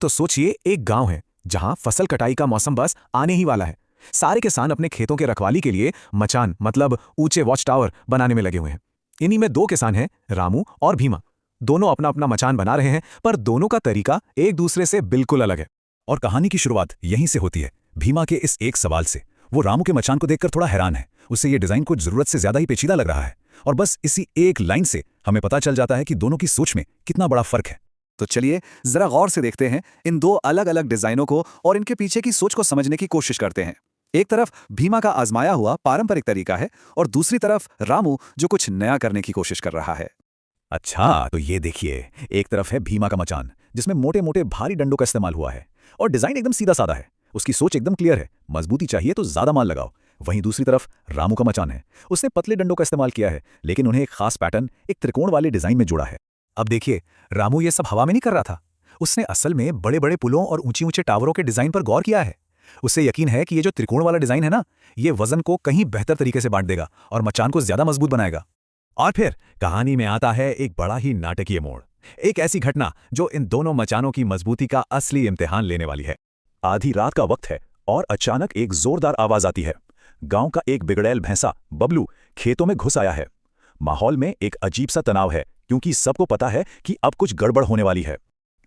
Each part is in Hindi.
तो सोचिए एक गांव है जहां फसल कटाई का मौसम बस आने ही वाला है। सारे किसान अपने खेतों के रखवाली के लिए मचान मतलब ऊंचे वॉच टावर बनाने में लगे हुए हैं। इन्हीं में दो किसान हैं, रामू और भीमा। दोनों अपना अपना मचान बना रहे हैं, पर दोनों का तरीका एक दूसरे से बिल्कुल अलग है। और कहानी की शुरुआत यहीं से होती है, भीमा के इस एक सवाल से। वो रामू के मचान को देखकर थोड़ा हैरान है। उसे ये डिजाइन कुछ जरूरत से ज्यादा ही पेचीदा लग रहा है। और बस इसी एक लाइन से हमें पता चल जाता है कि दोनों की सोच में कितना बड़ा फर्क है। तो चलिए जरा गौर से देखते हैं इन दो अलग अलग डिजाइनों को और इनके पीछे की सोच को समझने की कोशिश करते हैं। एक तरफ भीमा का आजमाया हुआ पारंपरिक तरीका है और दूसरी तरफ रामू जो कुछ नया करने की कोशिश कर रहा है। अच्छा, तो ये देखिए, एक तरफ है भीमा का मचान जिसमें मोटे मोटे भारी डंडों का इस्तेमाल हुआ है और डिजाइन एकदम सीधा साधा है। उसकी सोच एकदम क्लियर है, मजबूती चाहिए तो ज्यादा माल लगाओ। वहीं दूसरी तरफ रामू का मचान है, उसने पतले डंडों का इस्तेमाल किया है, लेकिन उन्हें एक खास पैटर्न, एक त्रिकोण वाले डिजाइन में जोड़ा है। अब देखिए, रामू ये सब हवा में नहीं कर रहा था। उसने असल में बड़े बड़े पुलों और ऊंचे ऊंचे टावरों के डिजाइन पर गौर किया है। उसे यकीन है कि ये जो त्रिकोण वाला डिजाइन है ना, ये वजन को कहीं बेहतर तरीके से बांट देगा और मचान को ज्यादा मजबूत बनाएगा। और फिर कहानी में आता है एक बड़ा ही नाटकीय मोड़, एक ऐसी घटना जो इन दोनों मचानों की मजबूती का असली इम्तिहान लेने वाली है। आधी रात का वक्त है और अचानक एक जोरदार आवाज आती है। गांव का एक बिगड़ैल भैंसा बबलू खेतों में घुस आया है। माहौल में एक अजीब सा तनाव है, क्योंकि सबको पता है कि अब कुछ गड़बड़ होने वाली है।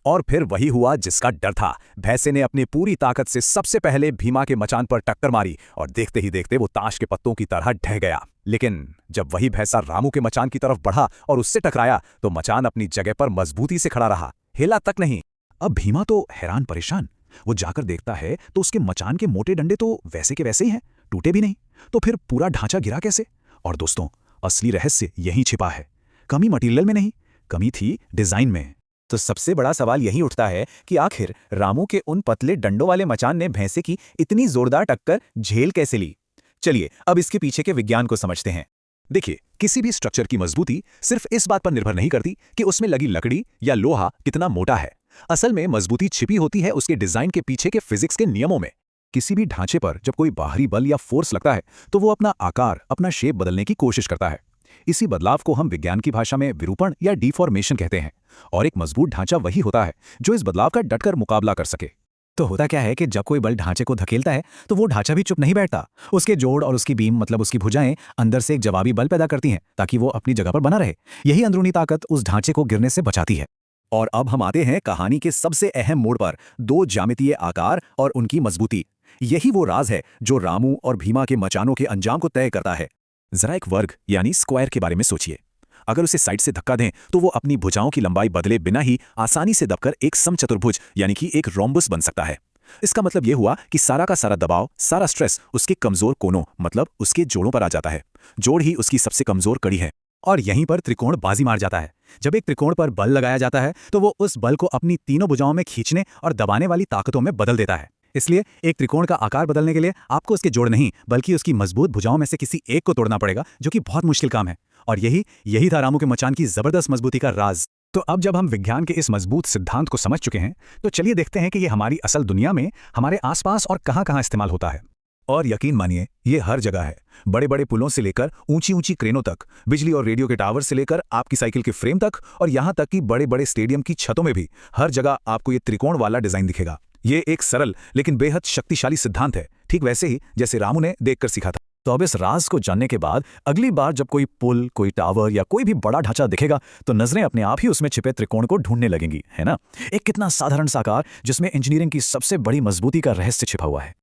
और फिर वही हुआ जिसका डर था। भैंसे ने अपनी पूरी ताकत से सबसे पहले भीमा के मचान पर टक्कर मारी और देखते ही देखते वो ताश के पत्तों की तरह ढह गया। लेकिन जब वही भैंसा रामू के मचान की तरफ बढ़ा और उससे टकराया, तो मचान अपनी जगह पर मजबूती से खड़ा रहा, हिला तक नहीं। अब भीमा तो हैरान परेशान। वो जाकर देखता है तो उसके मचान के मोटे डंडे तो वैसे के वैसे ही हैं, टूटे भी नहीं। तो फिर पूरा ढांचा गिरा कैसे? और दोस्तों, असली रहस्य यहीं छिपा है। कमी मटेरियल में नहीं, कमी थी डिजाइन में। तो सबसे बड़ा सवाल यही उठता है कि आखिर रामू के उन पतले डंडों वाले मचान ने भैंसे की इतनी जोरदार टक्कर झेल कैसे ली? चलिए अब इसके पीछे के विज्ञान को समझते हैं। देखिए, किसी भी स्ट्रक्चर की मजबूती सिर्फ इस बात पर निर्भर नहीं करती कि उसमें लगी लकड़ी या लोहा कितना मोटा है। असल में मजबूती छिपी होती है उसके डिजाइन के पीछे के फिजिक्स के नियमों में। किसी भी ढांचे पर जब कोई बाहरी बल या फोर्स लगता है, तो वो अपना आकार, अपना शेप बदलने की कोशिश करता है। इसी बदलाव को हम विज्ञान की भाषा में विरूपण या डिफॉर्मेशन कहते हैं। और एक मजबूत ढांचा वही होता है जो इस बदलाव का डटकर मुकाबला कर सके। तो होता क्या है कि जब कोई बल ढांचे को धकेलता है, तो वो ढांचा भी चुप नहीं बैठता। उसके जोड़ और उसकी बीम मतलब उसकी भुजाएं अंदर से एक जवाबी बल पैदा करती हैं, ताकि वो अपनी जगह पर बना रहे। यही अंदरूनी ताकत उस ढांचे को गिरने से बचाती है। और अब हम आते हैं कहानी के सबसे अहम मोड़ पर, दो ज्यामितीय आकार और उनकी मजबूती। यही वो राज है जो रामू और भीमा के मचानों के अंजाम को तय करता है। जरा एक वर्ग यानी स्क्वायर के बारे में सोचिए। अगर उसे साइड से धक्का दें तो वो अपनी भुजाओं की लंबाई बदले बिना ही आसानी से दबकर एक समचतुर्भुज यानी कि एक रोम्बस बन सकता है। इसका मतलब यह हुआ कि सारा का सारा दबाव, सारा स्ट्रेस उसके कमजोर कोनों मतलब उसके जोड़ों पर आ जाता है। जोड़ ही उसकी सबसे कमजोर कड़ी है। और यहीं पर त्रिकोण बाजी मार जाता है। जब एक त्रिकोण पर बल लगाया जाता है, तो वो उस बल को अपनी तीनों भुजाओं में खींचने और दबाने वाली ताकतों में बदल देता है। इसलिए एक त्रिकोण का आकार बदलने के लिए आपको उसके जोड़ नहीं, बल्कि उसकी मजबूत भुजाओं में से किसी एक को तोड़ना पड़ेगा, जो कि बहुत मुश्किल काम है। और यही था रामू के मचान की जबरदस्त मजबूती का राज। तो अब जब हम विज्ञान के इस मजबूत सिद्धांत को समझ चुके हैं, तो चलिए देखते हैं कि ये हमारी असल दुनिया में, हमारे आसपास और कहां-कहां इस्तेमाल होता है। और यकीन मानिए, ये हर जगह है। बड़े बड़े पुलों से लेकर ऊंची ऊंची क्रेनों तक, बिजली और रेडियो के टावर से लेकर आपकी साइकिल के फ्रेम तक, और यहां तक कि बड़े बड़े स्टेडियम की छतों में भी हर जगह आपको ये त्रिकोण वाला डिजाइन दिखेगा। ये एक सरल लेकिन बेहद शक्तिशाली सिद्धांत है, ठीक वैसे ही जैसे रामू ने देखकर सीखा था। तो अब इस राज को जानने के बाद अगली बार जब कोई पुल, कोई टावर या कोई भी बड़ा ढांचा दिखेगा, तो नजरें अपने आप ही उसमें छिपे त्रिकोण को ढूंढने लगेंगी, है ना? एक कितना साधारण सा आकार जिसमें इंजीनियरिंग की सबसे बड़ी मजबूती का रहस्य छिपा हुआ है।